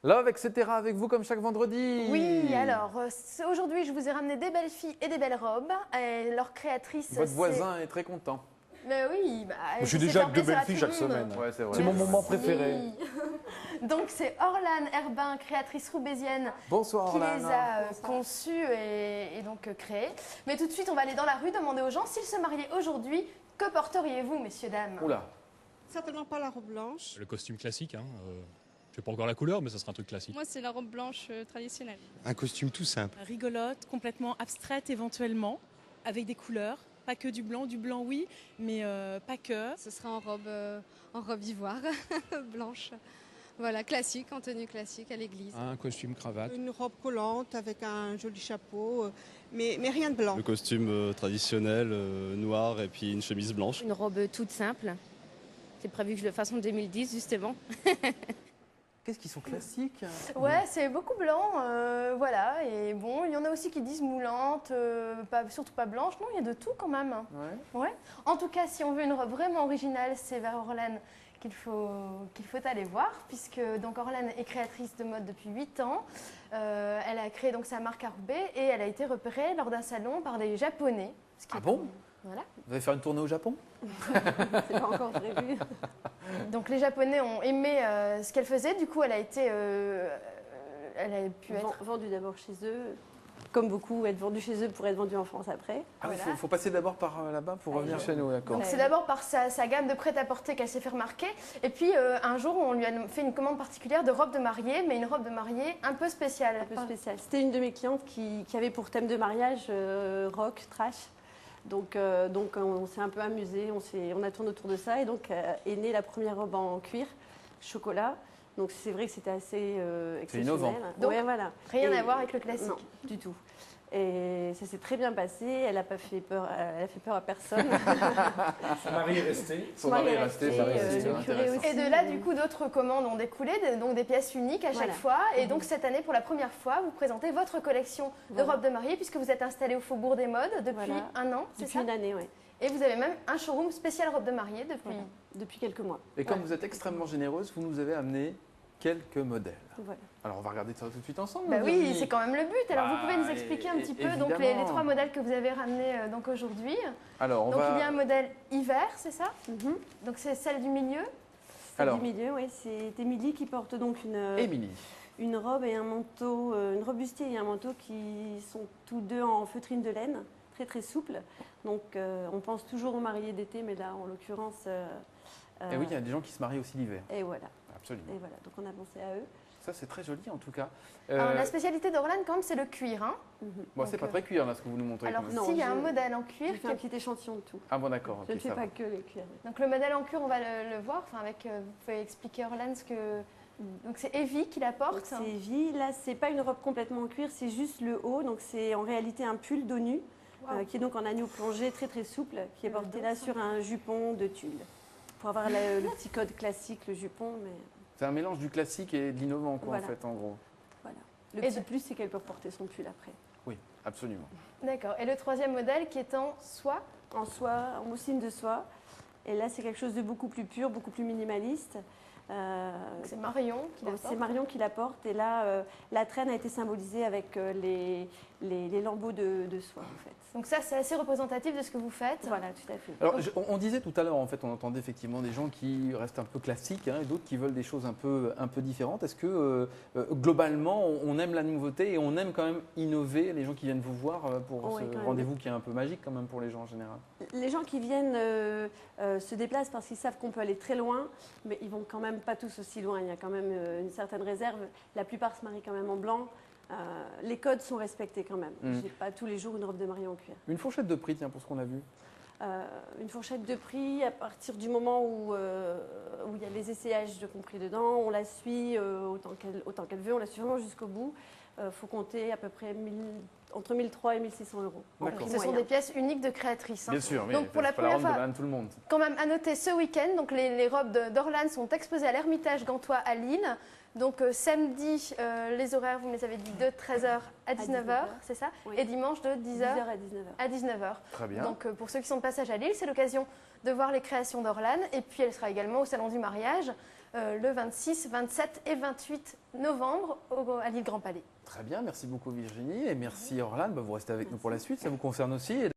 Love, etc. avec vous comme chaque vendredi. Oui, alors aujourd'hui je vous ai ramené des belles filles et des belles robes. Et leur créatrice. Votre voisin est très content. Mais oui, bah, Je suis je sais déjà faire avec de plaisir belles à filles tout chaque le monde. semaine. Ouais, c'est vrai. C'est mon Merci. moment préféré. Donc c'est Orlane Herbin, créatrice roubaisienne, Bonsoir qui Orlane. les a conçues et donc créées. Mais tout de suite, on va aller dans la rue demander aux gens s'ils se mariaient aujourd'hui. Que porteriez-vous, messieurs, dames? Oula. Certainement pas la robe blanche. Le costume classique, hein. Je sais pas encore la couleur, mais ça sera un truc classique. Moi, c'est la robe blanche traditionnelle. Un costume tout simple. Rigolote, complètement abstraite éventuellement, avec des couleurs. Pas que du blanc oui, mais pas que. Ce sera en robe ivoire, blanche. Voilà, classique, en tenue classique à l'église. Un costume cravate. Une robe collante avec un joli chapeau, mais rien de blanc. Le costume traditionnel, noir et puis une chemise blanche. Une robe toute simple. C'est prévu que je le fasse en 2010 justement. Qu'est-ce qu'ils sont classiques? Ouais, c'est beaucoup blanc, voilà. Et bon, il y en a aussi qui disent moulante, surtout pas blanche. Non, il y a de tout quand même. Ouais. Ouais. En tout cas, si on veut une robe vraiment originale, c'est vers Orlane qu'il faut aller voir, puisque donc Orlane est créatrice de mode depuis 8 ans. Elle a créé donc sa marque à Roubaix et elle a été repérée lors d'un salon par des Japonais. Ah bon? Voilà. Vous allez faire une tournée au Japon? C'est pas encore prévu. Donc les Japonais ont aimé ce qu'elle faisait. Du coup, elle a pu être Vendue d'abord chez eux, comme beaucoup, être vendue chez eux pour être vendue en France après. Ah oui, Voilà. faut passer d'abord par là-bas pour revenir chez nous, d'accord. Donc c'est d'abord par sa gamme de prêt-à-porter qu'elle s'est fait remarquer. Et puis un jour, on lui a fait une commande particulière de robe de mariée, mais une robe de mariée un peu spéciale. Un peu spécial. C'était une de mes clientes qui avait pour thème de mariage rock, trash. Donc on s'est un peu amusé, on a tourné autour de ça et donc est née la première robe en cuir, chocolat. Donc c'est vrai que c'était assez exceptionnel. innovant. Donc, ouais, voilà. Rien Et- à voir avec le classique. Non, du tout. Et ça s'est très bien passé, elle n'a pas fait peur, elle a fait peur à personne. Son mari est resté. Son mari est resté, ça reste le curé intéressant. aussi. Et de là, du coup, d'autres commandes ont découlé, donc des pièces uniques à chaque Voilà. fois. Et donc cette année, pour la première fois, vous présentez votre collection de Voilà. robes de mariée, puisque vous êtes installé au Faubourg des Modes depuis Voilà. un an, c'est Depuis ça? une année, oui. Et vous avez même un showroom spécial robe de mariée depuis. Voilà. Depuis quelques mois. Et comme vous êtes extrêmement généreuse, vous nous avez amené quelques modèles. Voilà. Alors on va regarder ça tout de suite ensemble. Bah oui, Virginie. c'est quand même le but. Alors Bah, vous pouvez nous expliquer un petit peu donc les évidemment. 3 modèles que vous avez ramenés donc aujourd'hui. Alors on Donc il y a un va. modèle hiver, c'est ça? Mhm. Donc c'est celle du milieu. Celle Alors. du milieu, oui, c'est Émilie qui porte donc Émilie. une robe et un manteau, une robe bustier et un manteau qui sont tous deux en feutrine de laine, très très souple. Donc on pense toujours aux mariés d'été, mais là en l'occurrence. Et oui, il y a des gens qui se marient aussi l'hiver. Et voilà. Absolument. Et voilà. Donc on a pensé à eux. Ça c'est très joli en tout cas. Alors la spécialité d'Orlane quand même c'est le cuir. Hein. Bon, c'est Donc, pas très cuir là ce que vous nous montrez. Alors quand même. non, s'il y a un je- modèle en J'ai cuir, fait un petit échantillon de tout. Ah bon d'accord. Je ok, ne fais ça pas va. que les cuirs. donc le modèle en cuir on va le voir. Enfin avec, vous pouvez expliquer Orlane ce que. Donc c'est Evie qui la Donc, porte. c'est Evie. Là, c'est pas une robe complètement en cuir, c'est juste le haut. Donc c'est en réalité un pull dos nu Wow. qui est donc en agneau plongé, très très souple, qui est Le porté dos, là ça. sur un jupon de tulle. Pour avoir le petit code classique, le jupon, mais C'est un mélange du classique et de l'innovant quoi Voilà. en fait en gros. voilà. Le Et petit de- plus, c'est qu'elle peut porter son pull après. Oui, absolument. D'accord. Et le troisième modèle qui est en soie. En soie, en mousseline de soie. Et là, c'est quelque chose de beaucoup plus pur, beaucoup plus minimaliste. Donc, c'est Marion qui la porte. C'est Marion qui la porte. Et là, la traîne a été symbolisée avec les lambeaux de soie, en fait. Donc ça c'est assez représentatif de ce que vous faites. Voilà, tout à fait. Alors on disait tout à l'heure en fait, on entendait effectivement des gens qui restent un peu classiques hein, et d'autres qui veulent des choses un peu différentes. Est-ce que globalement on aime la nouveauté et on aime quand même innover les gens qui viennent vous voir pour Oui, ce quand même. rendez-vous qui est un peu magique quand même pour les gens en général? Les gens qui viennent se déplacent parce qu'ils savent qu'on peut aller très loin, mais ils vont quand même pas tous aussi loin. Il y a quand même une certaine réserve. La plupart se marient quand même en blanc. Les codes sont respectés quand même. Mm. J'ai pas tous les jours une robe de mariée en cuir. Une fourchette de prix tiens pour ce qu'on a vu. Une fourchette de prix à partir du moment où il y a les essayages de compris dedans, on la suit autant qu'elle veut, on la suit vraiment jusqu'au bout. Faut compter à peu près entre 1300 et 1600 euros. en D'accord. prix Ce sont moyen. des pièces uniques de créatrices. hein. Bien sûr, oui. Donc, pour la c'est pas la première robe fois- de tout le monde. Quand même à noter ce week-end, donc les robes d'Orlan sont exposées à l'Ermitage Gantois à Lille. Donc samedi, les horaires, vous me les avez dit, de 13h à 19h, c'est ça? Oui. Et dimanche de 10h 10h à 19h. à 19h. Très bien. Donc pour ceux qui sont de passage à Lille, c'est l'occasion de voir les créations d'Orlan. Et puis elle sera également au Salon du Mariage le 26, 27 et 28 novembre à Lille Grand Palais. Très bien, merci beaucoup Virginie et merci Orlan. Vous restez avec nous pour la suite, ça vous concerne aussi.